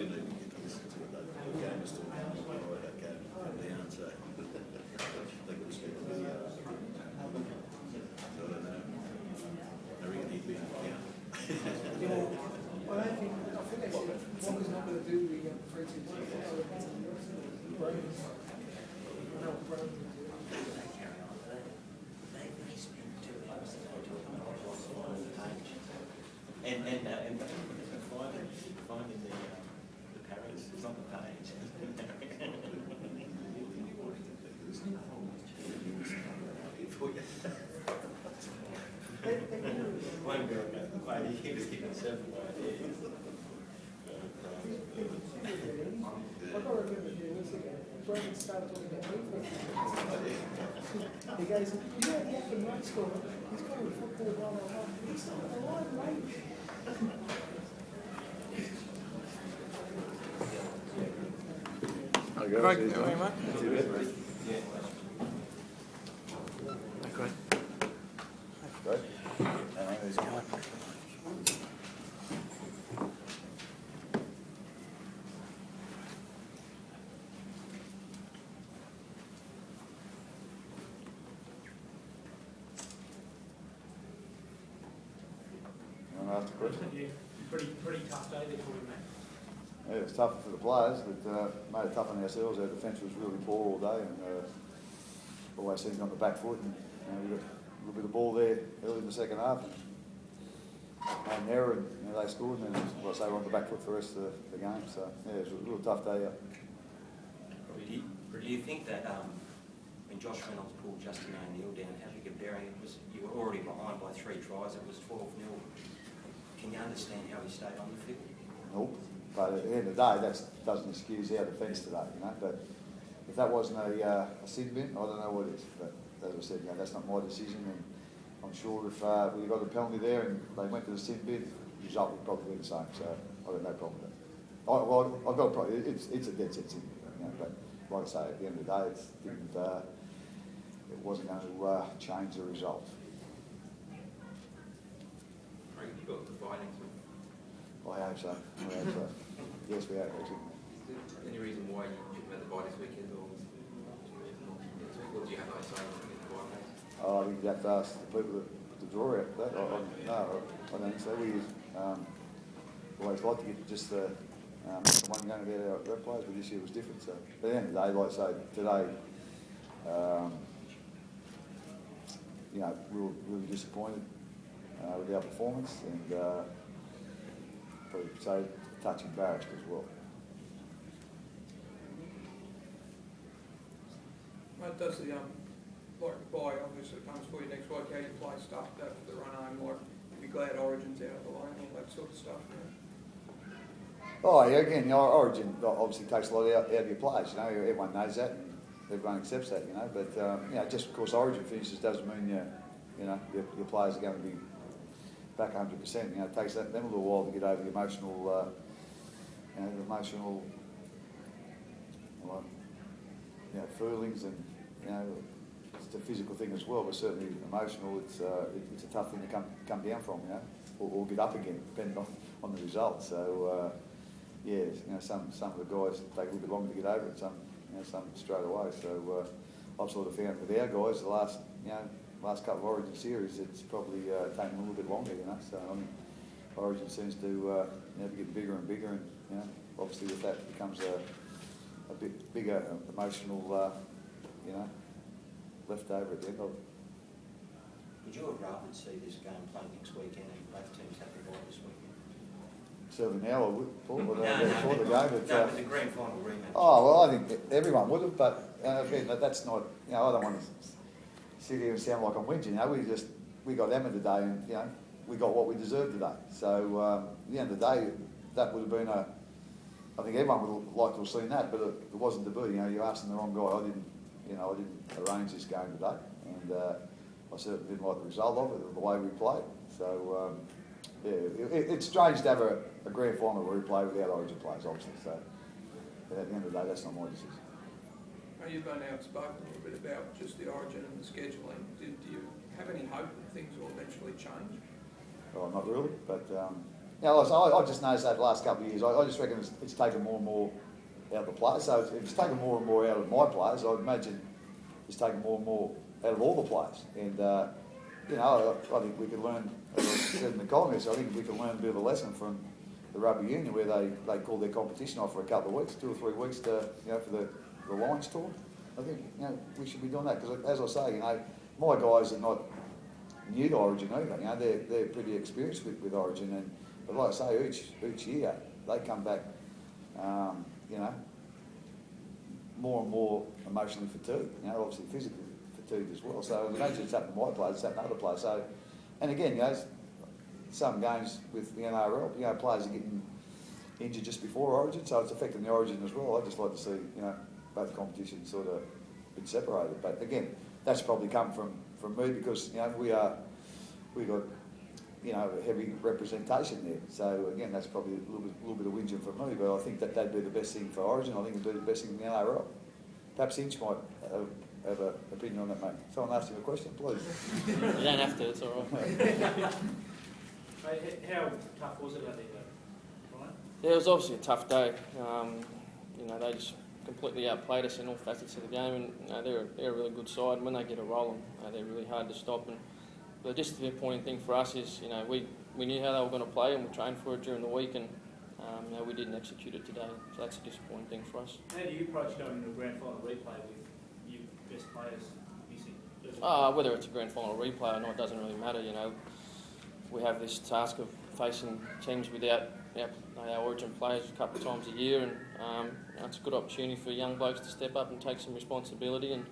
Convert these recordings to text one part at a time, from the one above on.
didn't even get to listen to it. The game was still going on by that game from down, so they could speak the video. So I don't know. I reckon he'd be in the count. Well, I think they said Walker's not going to do the free to And finding the parents is on the page. One girl, he was giving several ideas. I can't remember a few years ago. Brandon started talking about defense. He goes, you know, the Acton Mate School, he's got a football 101. He's not the line, mate. Great, how are you, mate? Great. Great. Who's going? Ask a question? Yeah, pretty tough day there for you, mate. Yeah, it was tougher for the players, but made it tough on ourselves. Our defence was really poor all day, and always seemed on the back foot. And we got a little bit of ball there early in the second half, and made an error, and they scored, and then like I say, we're on the back foot for the rest of the game. So yeah, it was a real tough day. Do you think that when Josh Reynolds pulled Justin O'Neill down, how big a bearing it was? You were already behind by 3 tries. It was 12-0. Can you understand how he stayed on the field? Nope. But at the end of the day, that doesn't excuse our defence today, you know. But if that wasn't a sin bin, I don't know what is. But as I said, you know, that's not my decision, and I'm sure if we got a penalty there and they went to the sin bin, the result would probably be the same. So I've got no problem with that. Well, I've got a problem. It's a dead set sin bin, you know. But like I say, at the end of the day, it wasn't going to change the result. You got the findings. I hope so. Yes, we have actually. Any reason why you picked about the bye this weekend, or do you have no say on the bye? I think you have to ask the people that put the draw out for that. No, I don't think so. We always like to get just the one going about our players, but this year was different. So at the end of the day, like I say, today, you know, we were really disappointed with our performance, and probably say a touch embarrassed as well. Mate, does the like bye obviously comes for you next week, how you play stuff that for the run home, like you'd be glad Origin's out of the way and all that sort of stuff, you know? Oh yeah, again, you know, Origin obviously takes a lot out of your players, you know, everyone knows that and everyone accepts that, you know, but you know, just because Origin finishes doesn't mean you know, your players are going to be back 100%. You know, it takes them a little while to get over the emotional, you know, feelings, and you know, it's a physical thing as well, but certainly emotional. It's a tough thing to come down from, you know, or get up again, depending on the result. So yeah, you know, some of the guys take a little bit longer to get over it. Some straight away. So I've sort of found with our guys the last couple of Origin series, it's probably taken a little bit longer, you know. So I mean, Origin seems to be getting bigger and bigger, and you know, obviously with that becomes a bit bigger emotional, you know, left over at the end of it. Would you have rather see this game played next weekend and both teams have the bye this weekend? Certainly now I would, Paul, before the game. But, but the grand final rematch. Oh well, I think everyone would have, but again, that's not. You know, I don't want to sit here and sound like I'm whinging. You know, we got Emma today, and you know, we got what we deserved today. So at the end of the day, that would have been I think everyone would have liked to have seen that, but it wasn't to be. You know, you're asking the wrong guy. I didn't arrange this game today, and I certainly didn't like the result of it, the way we played. So yeah, it's strange to have a grand final where we play without Origin players, obviously. So but at the end of the day, that's not my decision. You've been outspoken a little bit about just the Origin and the scheduling. Do you have any hope that things will eventually change? Well, not really, but You know, I just noticed that the last couple of years, I just reckon it's taken more and more out of the players. So if it's taken more and more out of my players, I'd imagine it's taken more and more out of all the players. And, you know, I think we could learn, as I said in the comments, I think we could learn a bit of a lesson from the rugby union where they called their competition off for a couple of weeks, 2 or 3 weeks to, you know, for the Lions tour. I think, you know, we should be doing that because, as I say, you know, my guys are not new to Origin either. You know, they're pretty experienced with Origin, but like I say, each year they come back, you know, more and more emotionally fatigued. You know, obviously physically fatigued as well. So imagine it's happened to my players, it's happened to other players. So, and again, you know, some games with the NRL, you know, players are getting injured just before Origin, so it's affecting the Origin as well. I'd just like to see, you know, both competitions sort of been separated. But again, that's probably come from me because, you know, we got, you know, a heavy representation there. So again, that's probably a little bit of whinging for me, but I think that'd be the best thing for Origin. I think it'd be the best thing in the NRL. Perhaps Hinch might have an opinion on that, mate. Someone ask him a question, please. You don't have to, it's all right. How tough was it out there, Brian? Yeah, it was obviously a tough day. You know, they just completely outplayed us in all facets of the game, and you know, they're a really good side. And when they get a roll, they're really hard to stop. But just the important thing for us is, you know, we knew how they were going to play, and we trained for it during the week, and you know, we didn't execute it today. So that's a disappointing thing for us. How do you approach going into a grand final replay with your best players missing? Whether it's a grand final replay or not doesn't really matter. You know, we have this task of facing teams without our Origin players a couple of times a year, and you know, it's a good opportunity for young blokes to step up and take some responsibility. And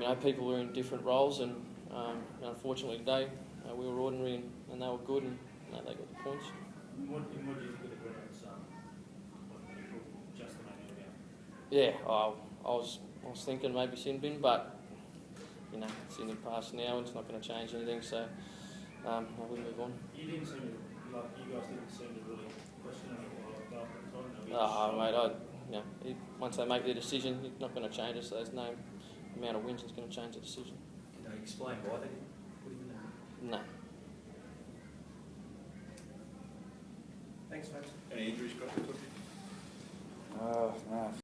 you know, people are in different roles, and you know, unfortunately today we were ordinary and they were good, and you know, they got the points. What do you think of the grounds? Just the main area? Yeah, I was thinking maybe sin bin, but you know, it's in the past now, and it's not going to change anything. So I will move on. You didn't seem to, like, you guys didn't seem to really question it or after the time. Mate, you know, once they make their decision, it's not going to change it. So there's no amount of wins that's going to change the decision. Can they explain why they didn't put him in there? No. Thanks, folks. Any injuries?